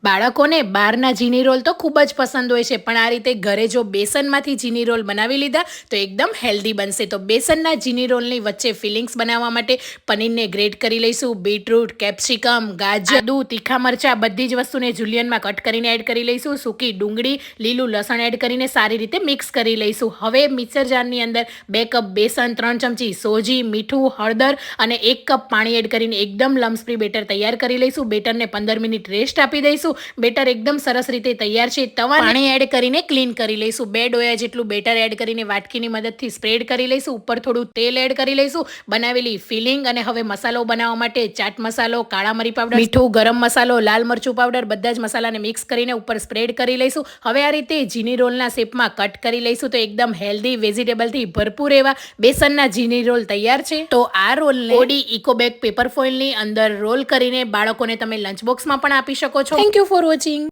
બાળકોને બહારના જીની રોલ તો ખૂબ જ પસંદ હોય છે, પણ આ રીતે ઘરે જો બેસનમાંથી જીની રોલ બનાવી લીધા તો એકદમ હેલ્ધી બનશે. તો બેસનના જીની રોલની વચ્ચે ફિલિંગ્સ બનાવવા માટે પનીરને ગ્રેટ કરી લઈશું. બીટરૂટ, કેપ્સિકમ, ગાજર, આદુ, તીખા મરચાં બધી જ વસ્તુને જુલિયનમાં કટ કરીને એડ કરી લઈશું. સૂકી ડુંગળી, લીલું લસણ એડ કરીને સારી રીતે મિક્સ કરી લઈશું. હવે મિક્સર જારની અંદર 2 કપ બેસન, 3 ચમચી સોજી, મીઠું, હળદર અને 1 કપ પાણી એડ કરીને એકદમ લમ્સ ફ્રી બેટર તૈયાર કરી લઈશું. બેટરને 15 મિનિટ રેસ્ટ આપી દઈશું. બેટર એકદમ સરસ રીતે તૈયાર છે. તવા પાણી એડ કરીને ક્લીન કરી લઈશું. 2 ડોયા જેટલું બેટર એડ કરીને વાટકીની મદદથી સ્પ્રેડ કરી લઈશું. ઉપર થોડું તેલ એડ કરી લઈશું. બનાવેલી ફિલિંગ અને હવે મસાલો બનાવવા માટે ચાટ મસાલો, કાળા મરી પાવડર, મીઠું, ગરમ મસાલો, લાલ મરચું પાવડર બધા જ મસાલાને મિક્સ કરીને ઉપર સ્પ્રેડ કરી લઈશું. હવે આ રીતે જીની રોલના શેપમાં કટ કરી લઈશું. તો એકદમ હેલ્ધી વેજીટેબલથી ભરપૂર એવા બેસનના જીની રોલ તૈયાર છે. તો આ રોલને ઓડી ઇકો બેગ પેપર ફોઇલની અંદર રોલ કરીને બાળકોને તમે લંચ બોક્સમાં પણ આપી શકો છો. Thank you for watching.